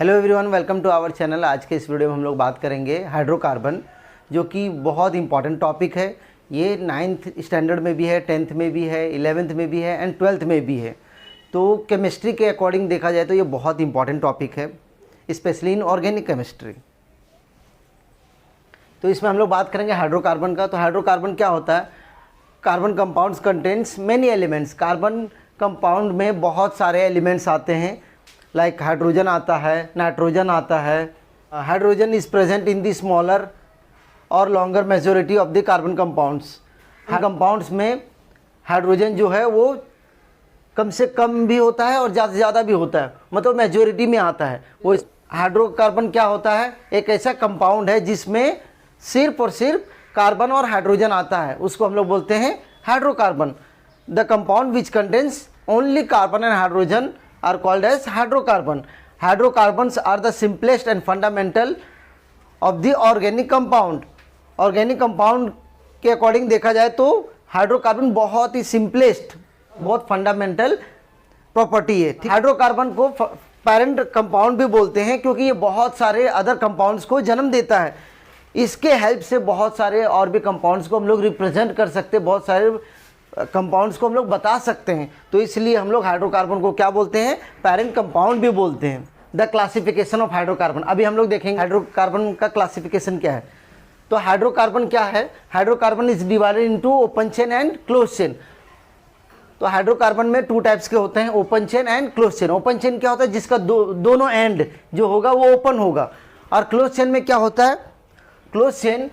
Hello everyone, welcome to our channel. आज के इस वीडियो में हम लोग बात करेंगे हाइड्रोकार्बन, जो कि बहुत इंपॉर्टेंट टॉपिक है। ये 9th स्टैंडर्ड में भी है, 10th में भी है, 11th में भी है एंड 12th में भी है। तो केमिस्ट्री के अकॉर्डिंग देखा जाए तो ये बहुत इंपॉर्टेंट टॉपिक है, स्पेशली इन ऑर्गेनिक केमिस्ट्री। तो इसमें हम लोग बात करेंगे हाइड्रोकार्बन का। तो हाइड्रोकार्बन क्या होता है? Carbon compounds contains many elements. Carbon compound में बहुत सारे एलिमेंट्स आते हैं, लाइक हाइड्रोजन आता है, नाइट्रोजन आता है। Hydrogen is present in the smaller or longer majority of the carbon compounds. Compounds में हाइड्रोजन जो है वो कम से कम भी होता है और ज़्यादा से ज़्यादा भी होता है, मतलब मेजॉरिटी में आता है। वो हाइड्रोकार्बन क्या होता है? एक ऐसा कंपाउंड है जिसमें सिर्फ और सिर्फ कार्बन और हाइड्रोजन आता है, उसको हम लोग बोलते हैं hydrocarbon. The compound which contains only carbon and hydrogen are called as hydrocarbon. Hydrocarbons are the simplest and fundamental of the organic compound. Organic compound के अकॉर्डिंग देखा जाए तो हाइड्रोकार्बन बहुत ही सिंपलेस्ट, बहुत फंडामेंटल प्रॉपर्टी है। हाइड्रोकार्बन को parent compound भी बोलते हैं क्योंकि ये बहुत सारे अदर कंपाउंड्स को जन्म देता है। इसके हेल्प से बहुत सारे और भी कंपाउंड्स को हम लोग रिप्रेजेंट कर सकते हैं, बहुत सारे कंपाउंड्स को हम लोग बता सकते हैं। तो इसलिए हम लोग हाइड्रोकार्बन को क्या बोलते हैं? पेरेंट कंपाउंड भी बोलते हैं। द क्लासिफिकेशन ऑफ हाइड्रोकार्बन, अभी हम लोग देखेंगे हाइड्रोकार्बन का क्लासिफिकेशन क्या है। तो हाइड्रोकार्बन क्या है? Hydrocarbon is divided into open chain and close chain. तो हाइड्रोकार्बन में 2 टाइप्स के होते हैं, open chain and close chain. Open chain क्या होता है? जिसका दोनों एंड जो होगा वो ओपन होगा। और क्लोज चेन में क्या होता है? क्लोज चेन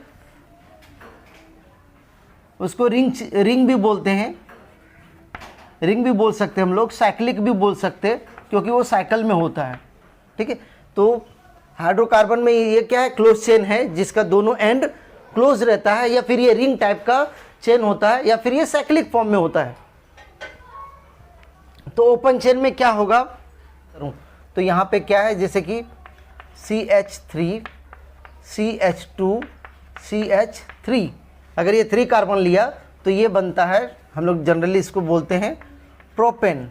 उसको रिंग भी बोलते हैं, रिंग भी बोल सकते हैं हम लोग, साइक्लिक भी बोल सकते हैं क्योंकि वो साइकिल में होता है। ठीक है, तो हाइड्रोकार्बन में ये क्या है? क्लोज चेन है जिसका दोनों एंड क्लोज रहता है, या फिर ये रिंग टाइप का चेन होता है, या फिर ये साइक्लिक फॉर्म में होता है। तो ओपन चेन में क्या होगा? तो यहाँ पे क्या है, जैसे कि CH3 CH2 CH3, अगर ये 3 कार्बन लिया तो ये बनता है, हम लोग जनरली इसको बोलते हैं प्रोपेन।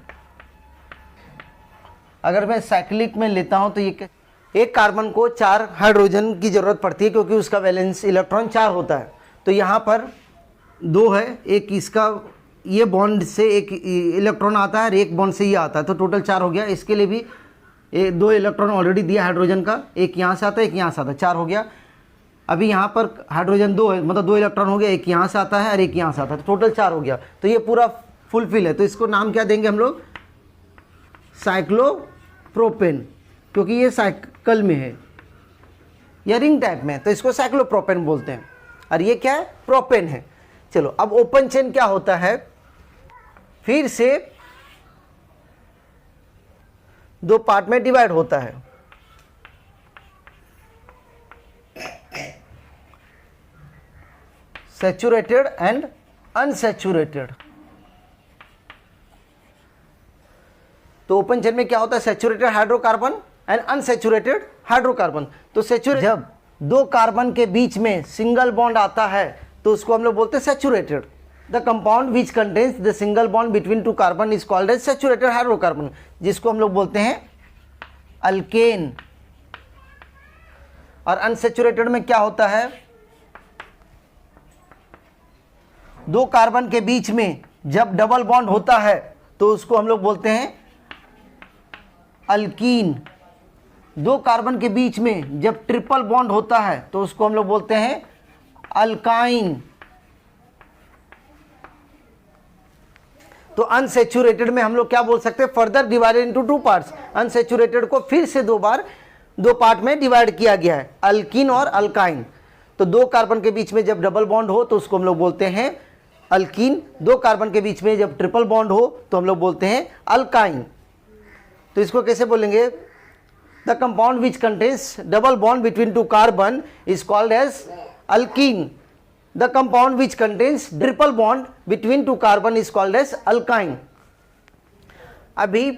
अगर मैं साइक्लिक में लेता हूं तो ये एक कार्बन को 4 हाइड्रोजन की ज़रूरत पड़ती है क्योंकि उसका वैलेंस इलेक्ट्रॉन 4 होता है। तो यहाँ पर 2 है, एक इसका ये बॉन्ड से एक इलेक्ट्रॉन आता है और एक बॉन्ड से ये आता है, तो टोटल 4 हो गया। इसके लिए भी 2 इलेक्ट्रॉन ऑलरेडी दिया हाइड्रोजन का, एक यहाँ से आता है एक यहाँ से आता है, 4 हो गया। अभी यहाँ पर हाइड्रोजन 2 है, मतलब 2 इलेक्ट्रॉन हो गया, एक यहाँ से आता है और एक यहाँ से आता है, तो टोटल 4 हो गया। तो ये पूरा फुलफिल है। तो इसको नाम क्या देंगे हम लोग? साइक्लोप्रोपेन, क्योंकि ये साइकिल में है या रिंग टाइप में है, तो इसको साइक्लोप्रोपेन बोलते हैं। और ये क्या है? प्रोपेन है। चलो, अब ओपन चेन क्या होता है? फिर से 2 पार्ट में डिवाइड होता है। Saturated and unsaturated. तो ओपन चेन में क्या होता है? Saturated hydrocarbon and unsaturated hydrocarbon. तो सैचुरेटेड, जब 2 कार्बन के बीच में सिंगल बॉन्ड आता है तो उसको हम लोग बोलते हैं saturated. The compound which contains the single bond between 2 carbon is called as saturated hydrocarbon, जिसको हम लोग बोलते हैं अल्केन। और अनसैचुरेटेड में क्या होता है? 2 कार्बन के बीच में जब डबल बॉन्ड होता है तो उसको हम लोग बोलते हैं अल्कीन। 2 कार्बन के बीच में जब ट्रिपल बॉन्ड होता है तो उसको हम लोग बोलते हैं अल्काइन। तो अनसैचुरेटेड में हम लोग क्या बोल सकते हैं? Further divided into 2 parts. Unsaturated को फिर से 2 पार्ट में डिवाइड किया गया है, अल्कीन और अल्काइन। तो 2 कार्बन के बीच में जब डबल बॉन्ड हो तो उसको हम लोग बोलते हैं अल्कीन। 2 कार्बन के बीच में जब ट्रिपल बॉन्ड हो तो हम लोग बोलते हैं अल्काइन। तो इसको कैसे बोलेंगे? The compound which contains double bond between 2 carbon is called as alkene. The compound which contains triple bond between 2 carbon is called as alkyne. अभी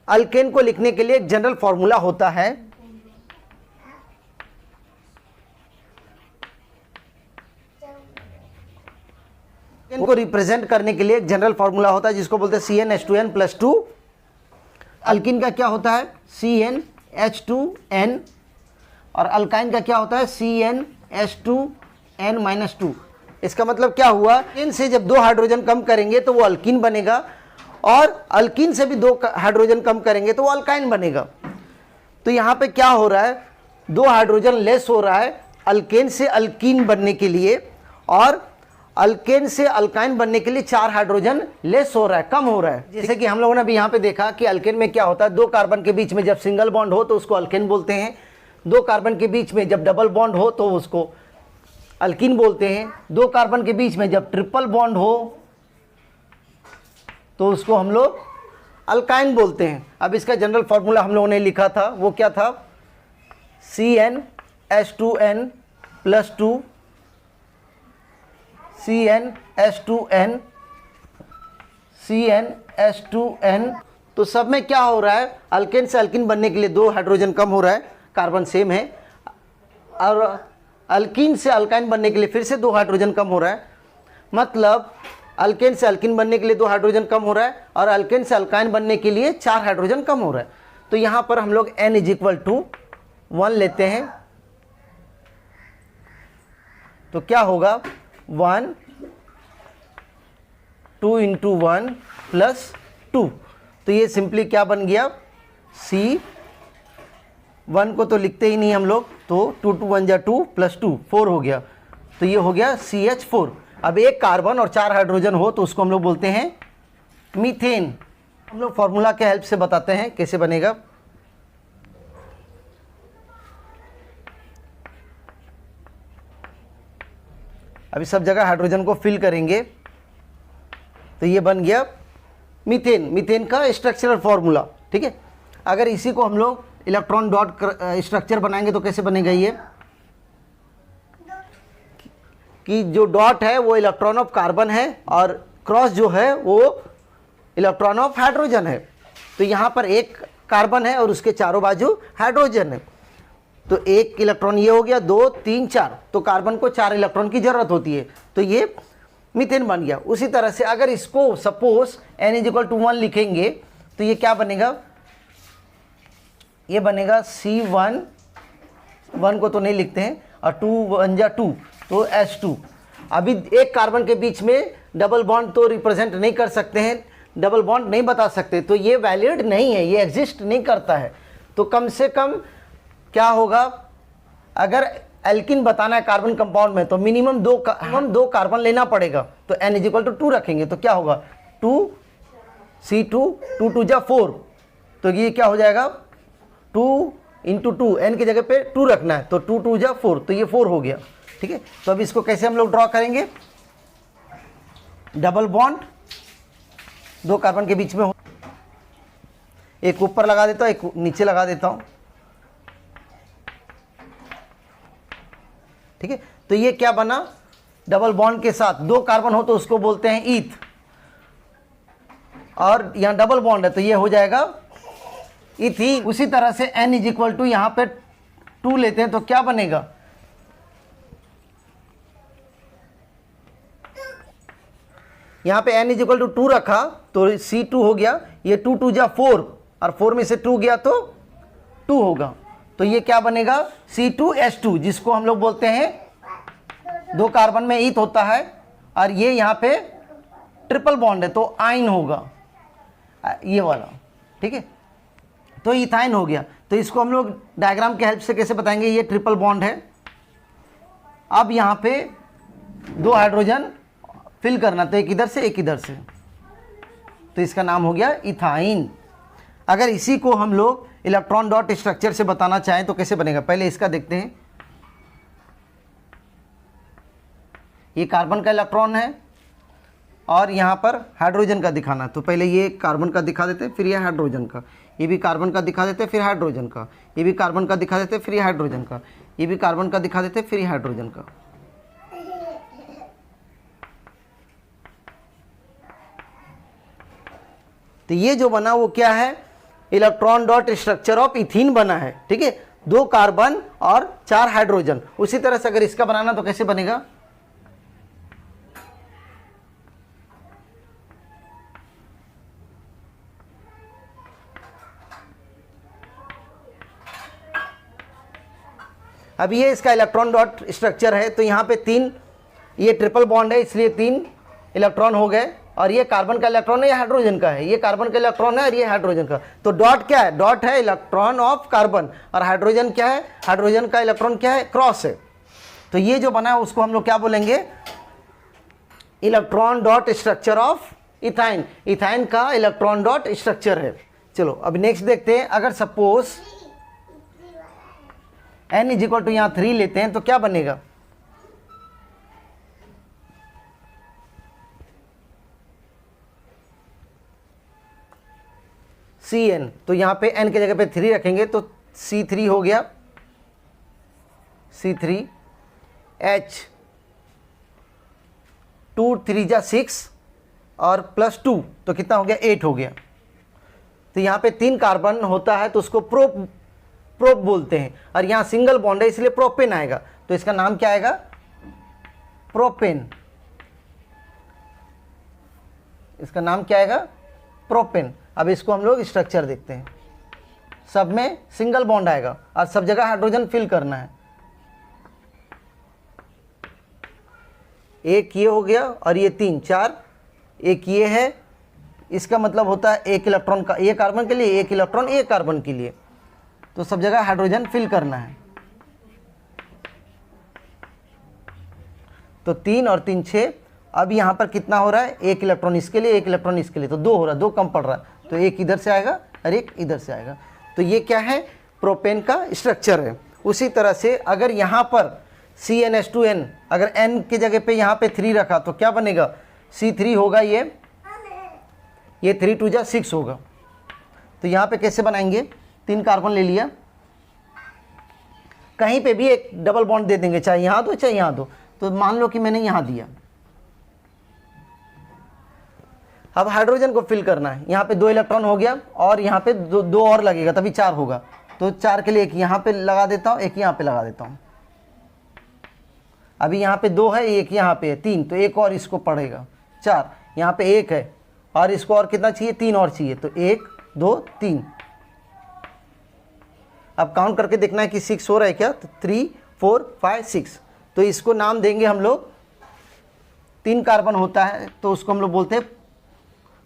अल्केन को लिखने के लिए एक जनरल फॉर्मूला होता है। इनको रिप्रेजेंट करने के लिए एक जनरल फॉर्मूला होता है जिसको बोलते हैं CnH2n+2। अल्किन का क्या होता है? CN H2N, और अल्काइन का क्या होता है CnH2n-2। इसका मतलब क्या हुआ, इन से जब 2 हाइड्रोजन कम करेंगे तो वो अल्कीन बनेगा, और अल्कीन से भी 2 हाइड्रोजन कम करेंगे तो वो अल्काइन बनेगा। तो यहाँ पे क्या हो रहा है, 2 हाइड्रोजन लेस हो रहा है अल्केन से अल्कीन बनने के लिए, और अल्केन से अल्काइन बनने के लिए 4 हाइड्रोजन लेस हो रहा है, कम हो रहा है। जैसे कि हम लोगों ने अभी यहाँ पे देखा कि अल्केन में क्या होता है, 2 कार्बन के बीच में जब सिंगल बॉन्ड हो तो उसको अल्केन बोलते हैं, 2 कार्बन के बीच में जब डबल बॉन्ड हो तो उसको अल्कीन बोलते हैं, 2 कार्बन के बीच में जब ट्रिपल बॉन्ड हो तो उसको हम लोग अल्काइन बोलते हैं। अब इसका जनरल फॉर्मूला हम लोगों ने लिखा था, वो क्या था, CnH2n+2 CnH2n CnH2n। तो सब में क्या हो रहा है, अल्केन से अल्कीन बनने के लिए 2 हाइड्रोजन कम हो रहा है, कार्बन सेम है, और अल्कीन से अल्काइन बनने के लिए फिर से 2 हाइड्रोजन कम हो रहा है। मतलब अल्केन से अल्कीन बनने के लिए 2 हाइड्रोजन कम हो रहा है, और अल्केन से अल्काइन बनने के लिए 4 हाइड्रोजन कम हो रहा है। तो यहाँ पर हम लोग n = 1 लेते हैं, तो क्या होगा 1 2 × 1 + 2। तो ये सिंपली क्या बन गया, C1 को तो लिखते ही नहीं हम लोग, तो 2 × 1 = 2 + 2 4 हो गया, तो ये हो गया CH4। अब एक कार्बन और 4 हाइड्रोजन हो तो उसको हम लोग बोलते हैं मीथेन। हम लोग फॉर्मूला के हेल्प से बताते हैं कैसे बनेगा। अभी सब जगह हाइड्रोजन को फिल करेंगे, तो ये बन गया मीथेन। मीथेन का स्ट्रक्चरल फॉर्मूला, ठीक है। अगर इसी को हम लोग इलेक्ट्रॉन डॉट स्ट्रक्चर बनाएंगे तो कैसे बनेगा ये, कि जो डॉट है वो इलेक्ट्रॉन ऑफ कार्बन है, और क्रॉस जो है वो इलेक्ट्रॉन ऑफ हाइड्रोजन है। तो यहाँ पर एक कार्बन है और उसके चारों बाजू हाइड्रोजन है, तो एक इलेक्ट्रॉन ये हो गया, 2 3 4, तो कार्बन को 4 इलेक्ट्रॉन की जरूरत होती है, तो ये मीथेन बन गया। उसी तरह से अगर इसको सपोज n = 1 लिखेंगे तो ये क्या बनेगा, ये बनेगा C1, 1 को तो नहीं लिखते हैं, और 2 × 1 = 2, तो H2। अभी एक कार्बन के बीच में डबल बॉन्ड तो रिप्रेजेंट नहीं कर सकते हैं, डबल बॉन्ड नहीं बता सकते, तो ये वैलिड नहीं है, ये एग्जिस्ट नहीं करता है। तो कम से कम क्या होगा, अगर एल्किन बताना है कार्बन कंपाउंड में तो मिनिमम 2 कार्बन लेना पड़ेगा। तो n = 2 रखेंगे तो क्या होगा, 2 C2, 2 × 2 = 4, तो ये क्या हो जाएगा 2 × 2, n की जगह पे 2 रखना है, तो 2 × 2 = 4, तो ये 4 हो गया, ठीक है। तो अब इसको कैसे हम लोग ड्रॉ करेंगे, डबल बॉन्ड 2 कार्बन के बीच में हो, एक ऊपर लगा देता हूँ, एक नीचे लगा देता हूँ, ठीक है। तो ये क्या बना, डबल बॉन्ड के साथ 2 कार्बन हो तो उसको बोलते हैं ईथ, और यहाँ डबल बॉन्ड है तो ये हो जाएगा इथीन। उसी तरह से n = यहाँ पे 2 लेते हैं तो क्या बनेगा, यहाँ पे n = 2 रखा तो C2 हो गया, ये 2 × 2 = 4, और 4 में से 2 गया तो 2 होगा, तो ये क्या बनेगा C2H2, जिसको हम लोग बोलते हैं 2 कार्बन में ईथ होता है, और ये यहाँ पे ट्रिपल बॉन्ड है तो आइन होगा, ये वाला, ठीक है। तो इथाइन हो गया। तो इसको हम लोग डायग्राम के हेल्प से कैसे बताएंगे, ये ट्रिपल बॉन्ड है, अब यहाँ पे 2 हाइड्रोजन फिल करना, तो एक इधर से एक इधर से, तो इसका नाम हो गया इथाइन। अगर इसी को हम लोग इलेक्ट्रॉन डॉट स्ट्रक्चर से बताना चाहें तो कैसे बनेगा, पहले इसका देखते हैं। ये कार्बन का इलेक्ट्रॉन है और यहाँ पर हाइड्रोजन का दिखाना है, तो पहले ये कार्बन का दिखा देते हैं, फिर ये हाइड्रोजन का, ये भी कार्बन का दिखा देते हैं, फिर हाइड्रोजन का, ये भी कार्बन का दिखा देते हैं, फिर ये हाइड्रोजन का, ये भी कार्बन का दिखा देते हैं, फिर ये हाइड्रोजन का। तो ये जो बना वो क्या है, electron dot structure of ethene बना है, ठीक है, 2 कार्बन और 4 हाइड्रोजन। उसी तरह से अगर इसका बनाना तो कैसे बनेगा, अब ये इसका इलेक्ट्रॉन डॉट स्ट्रक्चर है, तो यहाँ पे 3, ये ट्रिपल बॉन्ड है इसलिए 3 इलेक्ट्रॉन हो गए, और ये कार्बन का इलेक्ट्रॉन है, ये हाइड्रोजन का है, ये कार्बन का इलेक्ट्रॉन है और ये हाइड्रोजन का। तो डॉट क्या है? डॉट है इलेक्ट्रॉन ऑफ कार्बन, और हाइड्रोजन क्या है? हाइड्रोजन का इलेक्ट्रॉन क्या है? क्रॉस है। तो ये जो बना है उसको हम लोग क्या बोलेंगे? Electron dot structure of ethyne. Ethyne का इलेक्ट्रॉन डॉट स्ट्रक्चर है। चलो अब नेक्स्ट देखते हैं, अगर suppose n is equal to यहाँ 3 लेते हैं तो क्या बनेगा? Cn, तो यहाँ पे n की जगह पे 3 रखेंगे तो C3 हो गया, C3 H 2 3 जा 6 और प्लस 2 तो कितना हो गया? 8 हो गया। तो यहाँ पे 3 कार्बन होता है तो उसको प्रोप बोलते हैं, और यहाँ सिंगल बॉन्ड है इसलिए प्रोपेन आएगा। तो इसका नाम क्या आएगा? प्रोपेन। इसका नाम क्या आएगा? प्रोपेन। अब इसको हम लोग स्ट्रक्चर देखते हैं, सब में सिंगल बॉन्ड आएगा और सब जगह हाइड्रोजन फिल करना है। एक ये हो गया और ये 3 4, एक ये है, इसका मतलब होता है 1 इलेक्ट्रॉन का ये कार्बन के लिए, 1 इलेक्ट्रॉन एक कार्बन के लिए, तो सब जगह हाइड्रोजन फिल करना है। तो 3 और 3 6। अब यहाँ पर कितना हो रहा है? 1 इलेक्ट्रॉन इसके लिए, 1 इलेक्ट्रॉन इसके लिए, तो 2 हो रहा है, 2 कम पड़ रहा है, तो एक इधर से आएगा और एक इधर से आएगा। तो ये क्या है? प्रोपेन का स्ट्रक्चर है। उसी तरह से अगर यहाँ पर CnH2n, अगर n की जगह पे यहाँ पे 3 रखा तो क्या बनेगा? C3 होगा, ये 3 2 जा 6 होगा। तो यहाँ पे कैसे बनाएंगे? 3 कार्बन ले लिया, कहीं पे भी एक डबल बॉन्ड दे देंगे, चाहे यहाँ दो चाहे यहाँ दो। तो मान लो कि मैंने यहाँ दिया, अब हाइड्रोजन को फिल करना है। यहाँ पे 2 इलेक्ट्रॉन हो गया और यहाँ पे दो और लगेगा, तभी 4 होगा। तो 4 के लिए एक यहाँ पे लगा देता हूँ, एक यहाँ पे लगा देता हूँ। अभी यहाँ पे 2 है, एक यहाँ पे है 3, तो एक और इसको पड़ेगा 4। यहाँ पे 1 है और इसको और कितना चाहिए? 3 और चाहिए, तो 1 2 3। अब काउंट करके देखना है कि 6 हो रहा है क्या? तो 3 4 5 6। तो इसको नाम देंगे हम लोग, 3 कार्बन होता है तो उसको हम लोग बोलते हैं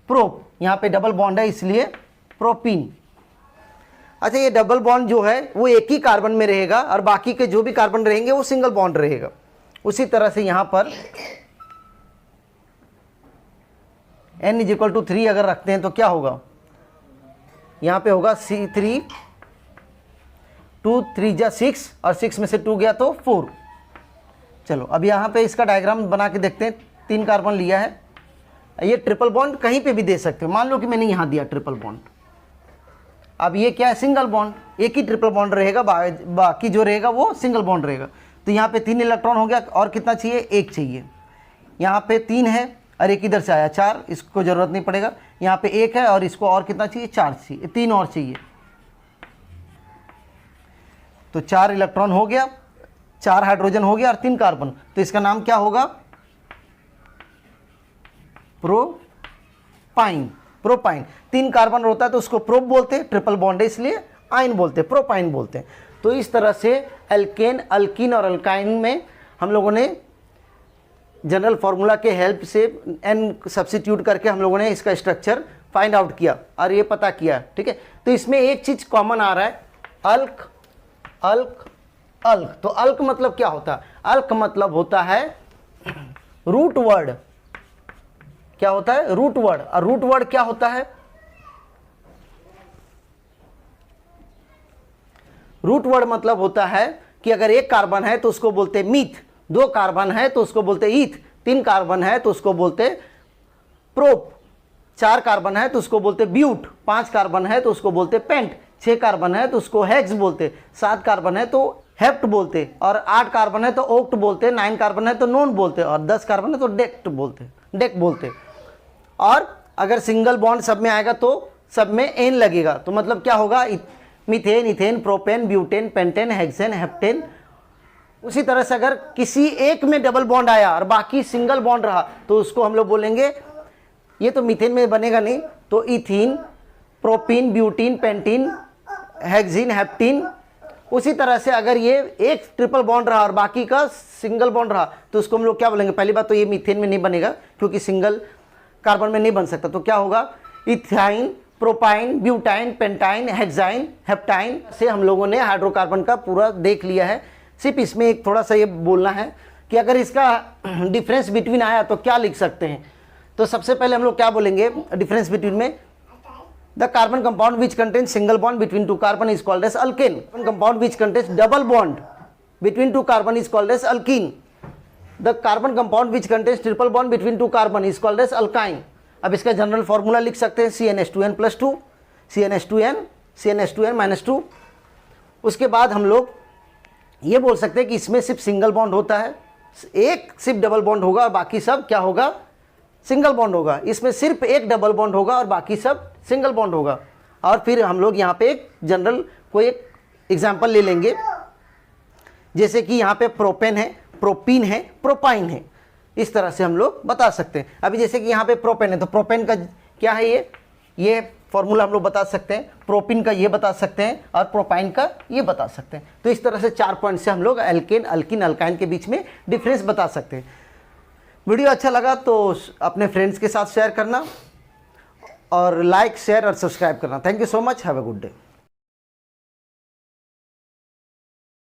प्रोप। यहाँ पे डबल बॉन्ड है इसलिए प्रोपीन। अच्छा, ये डबल बॉन्ड जो है वो एक ही कार्बन में रहेगा और बाकी के जो भी कार्बन रहेंगे वो सिंगल बॉन्ड रहेगा। उसी तरह से यहाँ पर n इज इक्वल टू 3 अगर रखते हैं तो क्या होगा? यहाँ पे होगा C3 2 3 जा 6 और 6 में से 2 गया तो 4। चलो अब यहाँ पे इसका डायग्राम बना के देखते हैं। 3 कार्बन लिया है, ये ट्रिपल बॉन्ड कहीं पे भी दे सकते हो। मान लो कि मैंने यहाँ दिया ट्रिपल बॉन्ड, अब ये क्या है? सिंगल बॉन्ड, एक ही ट्रिपल बॉन्ड रहेगा, बाकी जो रहेगा वो सिंगल बॉन्ड रहेगा। तो यहाँ पे 3 इलेक्ट्रॉन हो गया और कितना चाहिए? 1 चाहिए। यहाँ पे 3 है और एक इधर से आया 4, इसको ज़रूरत नहीं पड़ेगा। यहाँ पे 1 है और इसको और कितना चाहिए? 4 चाहिए, 3 और चाहिए। तो 4 इलेक्ट्रॉन हो गया, 4 हाइड्रोजन हो गया और 3 कार्बन। तो इसका नाम क्या होगा? प्रोपाइन। प्रोपाइन 3 कार्बन होता है तो उसको प्रोप बोलते हैं, ट्रिपल बॉन्ड है इसलिए आइन बोलते हैं, प्रोपाइन बोलते हैं। तो इस तरह से एल्केन, अल्कीन और अल्काइन में हम लोगों ने जनरल फार्मूला के हेल्प से n सब्स्टिट्यूट करके हम लोगों ने इसका स्ट्रक्चर फाइंड आउट किया और ये पता किया। ठीक है, तो इसमें एक चीज़ कॉमन आ रहा है, अल्क अल्क अल्क। तो अल्क मतलब क्या होता है? अल्क मतलब होता है रूट वर्ड। क्या होता है? Root word. और रूट वर्ड क्या होता है? रूट वर्ड मतलब होता है कि अगर 1 कार्बन है तो उसको बोलते हैं मीथ, 2 कार्बन है तो उसको बोलते हैं ईथ, 3 कार्बन है तो उसको बोलते हैं प्रोप, 4 कार्बन है तो उसको बोलते हैं ब्यूट, 5 कार्बन है तो उसको बोलते हैं पेंट, 6 कार्बन है तो उसको हेक्स बोलते, 7 कार्बन है तो हेप्ट बोलते, और 8 कार्बन है तो ओक्ट बोलते, 9 कार्बन है तो नोन बोलते, और 10 कार्बन है तो डेक बोलते। और अगर सिंगल बॉन्ड सब में आएगा तो सब में एन लगेगा, तो मतलब क्या होगा? Methane, ethane, propane, butane, pentane, hexane, heptane. उसी तरह से अगर किसी एक में डबल बॉन्ड आया और बाकी सिंगल बॉन्ड रहा तो उसको हम लोग बोलेंगे, ये तो मीथेन में बनेगा नहीं, तो ethene, propene, butene, pentene, hexene, heptene, उसी तरह से अगर ये एक ट्रिपल बॉन्ड रहा और बाकी का सिंगल बॉन्ड रहा तो उसको हम लोग क्या बोलेंगे? पहली बात तो ये मीथेन में नहीं बनेगा क्योंकि सिंगल कार्बन में नहीं बन सकता। तो क्या होगा? Ethyne, propyne, butyne, pentyne, hexyne, heptyne से हम लोगों ने हाइड्रोकार्बन का पूरा देख लिया है। सिर्फ इसमें एक थोड़ा सा ये बोलना है कि अगर इसका डिफरेंस बिटवीन आया तो क्या लिख सकते हैं। तो सबसे पहले हम लोग क्या बोलेंगे डिफरेंस बिटवीन में? The carbon compound which contain single bond between two carbon is called as alkane. Compound which contains double bond between two carbon is called as alkene. The carbon compound which contains triple bond between two carbon is called as alkyne. अब इसका general formula लिख सकते हैं CnH2n+2, CnH2n, CnH2n-2। उसके बाद हम लोग ये बोल सकते हैं कि इसमें सिर्फ सिंगल बॉन्ड होता है, एक सिर्फ डबल बॉन्ड होगा और बाकी सब क्या होगा? सिंगल बॉन्ड होगा। इसमें सिर्फ एक डबल बॉन्ड होगा और बाकी सब सिंगल बॉन्ड होगा। और फिर हम लोग यहाँ पे एक जनरल कोई एक एग्जाम्पल ले लेंगे, जैसे कि यहाँ पे प्रोपेन है, प्रोपीन है, प्रोपाइन है। इस तरह से हम लोग बता सकते हैं। अभी जैसे कि यहाँ पे प्रोपेन है तो प्रोपेन का क्या है? ये फॉर्मूला हम लोग बता सकते हैं, प्रोपीन का ये बता सकते हैं और प्रोपाइन का ये बता सकते हैं। तो इस तरह से 4 पॉइंट से हम लोग एल्केन, अल्किन, अल्काइन के बीच में डिफरेंस बता सकते हैं। वीडियो अच्छा लगा तो अपने फ्रेंड्स के साथ शेयर करना और लाइक, शेयर और सब्सक्राइब करना। Thank you so much. Have a good day.